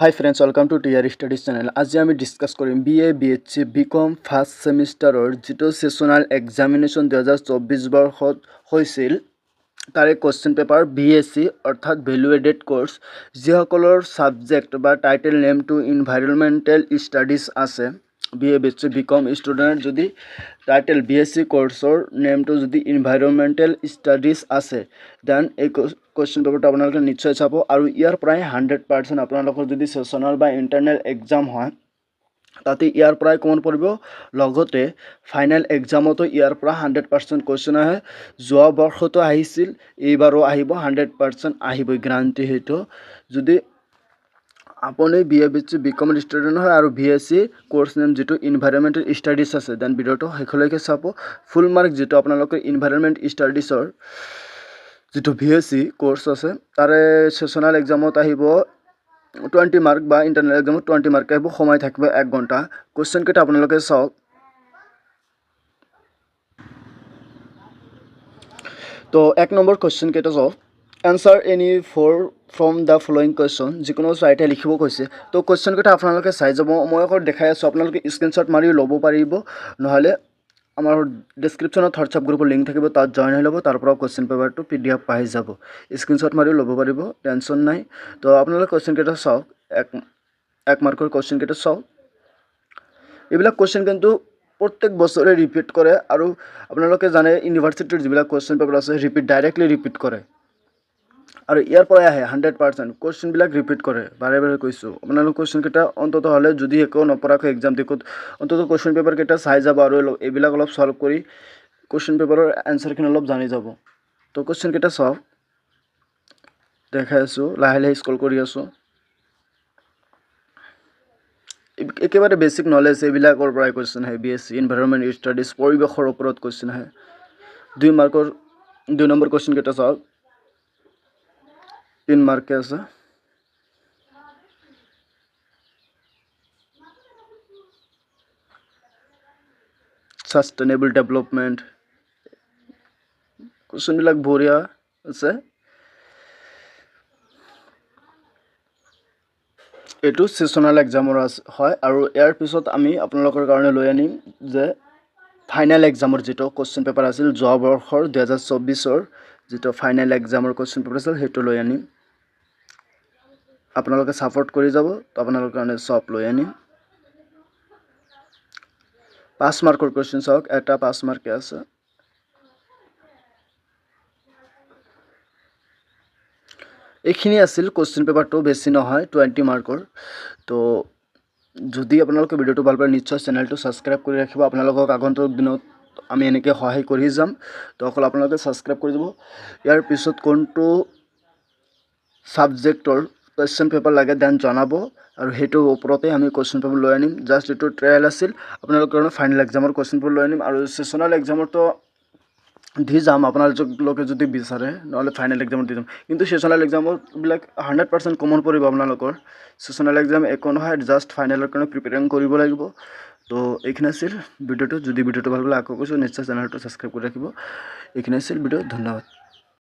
Hi friends, welcome to TR Studies channel. আজি আমি discuss কৰিম BA BHC BCom ফাৰ্ষ্ট সেমিষ্টাৰৰ যেটো সেশনাল এক্সামিনেশন 2024 বৰ্ষত হৈছিল তাৰে কোশ্চেন পেপাৰ BSc অৰ্থাৎ ভ্যালু এডেড কোৰ্স যিসকলৰ সাবজেক্ট বা টাইটেল নেম টু এনভাইৰনমেন্টাল ষ্টাডিজ আছে BA BHC BCom ষ্টুডেন্ট যদি টাইটেল BSc কোৰ্সৰ নেমটো যদি এনভাইৰনমেন্টাল ষ্টাডিজ আছে দেন এই কোশ্চেন পেপাৰটো আপোনালোকে নিশ্চয় চাব আৰু ইয়াৰ প্ৰায় 100% আপোনালোকৰ যদি সেশনাল বা ইন্টাৰনেল এক্সাম হয় তাতে ইয়াৰ প্ৰায় কমন পৰিব লগতে ফাইনাল এক্সামতো ইয়াৰ পৰা 100% কোশ্চেন আহে যোৱা বৰ্ষতো আহিছিল এইবাৰো আহিব 100% আহিবই গ্যাৰান্টি হেতু যদি আপনি BA BHC BCom ষ্টুডেন্ট হয় আৰু BSc কোৰ্স নেম যেটো এনভাইৰনমেন্টাল ষ্টাডিজ আছে দেন ভিডিওটো হেখলৈকে চাব ফুল মাৰ্ক যেটো আপোনালোকৰ এনভাইৰনমেন্ট ষ্টাডিজৰ যেটো BSc কোৰ্স আছে তাৰে সেশনাল এক্সামত আহিব 20 মার্ক বা ইন্টারনাল এক্সামত 20 মার্ক আহিব সময় থাকিব 1 ঘন্টা কোশ্চেন কেটা আপোনালোকে চাওক তো 1 নম্বৰ কোশ্চেন কেটা চাওক answer any four from the following question যিকোনো চাইটা লিখিব কৈছে তো কোশ্চেন কেটা আপোনালোকে চাই যাব মই আকৌ দেখাই আছো আপোনালোকে স্ক্ৰিনশ্বট মাৰি ল'ব পাৰিব নহলে আমাৰ ডেসক্ৰিপচনত হোৱাটসঅ্যাপ গ্ৰুপৰ লিংক থাকিব তাত জয়েন হৈ ল'ব তাৰ পৰা কোশ্চেন পেপাৰটো PDF পাই যাব স্ক্ৰিনশ্বট মাৰি ল'ব পাৰিব টেনচন নাই তো আপোনালোকে কোশ্চেন কেটা চাওক এক মাৰ্কৰ কোশ্চেন কেটা চাওক এইবিলাক কোশ্চেন কিন্তু প্ৰত্যেক বছৰে ৰিপিট কৰে আৰু আপোনালোকে জানে ইউনিভাৰ্সিটিৰ যিবিলাক কোশ্চেন পেপাৰ আছে ৰিপিট ডাইৰেক্টলি ৰিপিট কৰে আৰু ইয়াৰ পৰা আহে 100% কোশ্চেন বিলাক ৰিপিট কৰে বাৰে বাৰে কৈছো আপোনালোক কোশ্চেন কেটা অন্তত হলে যদি একো নপৰাকৈ এক্সাম দিকত অন্তত কোশ্চেন পেপাৰ কেটা চাই যাব আৰু এইবিলাক অলপ সলভ কৰি কোশ্চেন পেপাৰৰ আনসাৰ খিনি অলপ জানি যাব তো কোশ্চেন কেটা চাওক দেখাই আছো লাহে লাহে স্ক্ৰল কৰি আছো একেবাৰে বেসিক নলেজ এইবিলাকৰ পৰা কোশ্চেন আহে BSc এনভাইৰনমেন্ট ষ্টাডিজ পৰিবেশৰ ওপৰত কোশ্চেন আহে 2 মাৰ্কৰ 2 নম্বৰ কোশ্চেন কেটা চাওক 3 মার্ক के আছে সাস্টেনেবল ডেভেলপমেন্ট কোশ্চেন বিলাক বঢ়িয়া আছে এটো সেশনাল এক্সামৰ হয় আৰু ইয়াৰ পিছত আমি আপোনালোকৰ কাৰণে লৈ আনিম যে ফাইনাল এক্সামৰ যেটো কোশ্চেন পেপাৰ আছিল যোৱা বৰ্ষৰ 2024ৰ যেটো ফাইনাল এক্সামৰ কোশ্চেন পেপাৰ আছিল হেতু লৈ আনিম আপোনালোকে সাপোৰ্ট কৰি যাব তো আপোনালোকৰ কাৰণে সব লৈ আনিম 5 মাৰ্কৰ কোশ্চেন চাওক এটা 5 মাৰ্ক আছে এইখিনি আছিল কোশ্চেন পেপাৰটো বেছি নহয় 20 মাৰ্কৰ তো যদি আপোনালোকে ভিডিওটো ভাল পায় নিশ্চয় চেনেলটো সাবস্ক্ৰাইব কৰি ৰাখিব আপোনালোকক আগন্তুক দিনত আমি এনেকৈ সহায় কৰি যাম তো অকল আপোনালোকে সাবস্ক্ৰাইব কৰি দিব ইয়াৰ পিছত কোনটো সাবজেক্টৰ কোশ্চেন পেপাৰ লাগে দেন জনাব আৰু হেতু ওপৰতে আমি কোশ্চেন পেপাৰ লৈ আনিম জাস্ট এটো ট্ৰায়াল আছিল আপোনালোকৰ কাৰণে ফাইনাল এক্সামৰ কোশ্চেন পেপাৰ লৈ আনিম আৰু সেশনাল এক্সামৰটো দি যাম আপোনালোকে যদি বিচাৰে নহলে ফাইনাল এক্সামত দি যাম কিন্তু সেশনাল এক্সামত বিলাক 100% কমন পৰিব আপোনালোকৰ সেশনাল এক্সাম একো নহয় জাস্ট ফাইনালৰ কাৰণে প্ৰিপেয়াৰিং কৰিব লাগিব তো এইখিনি আছিল ভিডিওটো যদি ভিডিওটো ভাল লাগে আকৌ কৈছো নিশ্চয় চেনেলটো সাবস্ক্ৰাইব কৰি ৰাখিব এইখিনি আছিল ভিডিও ধন্যবাদ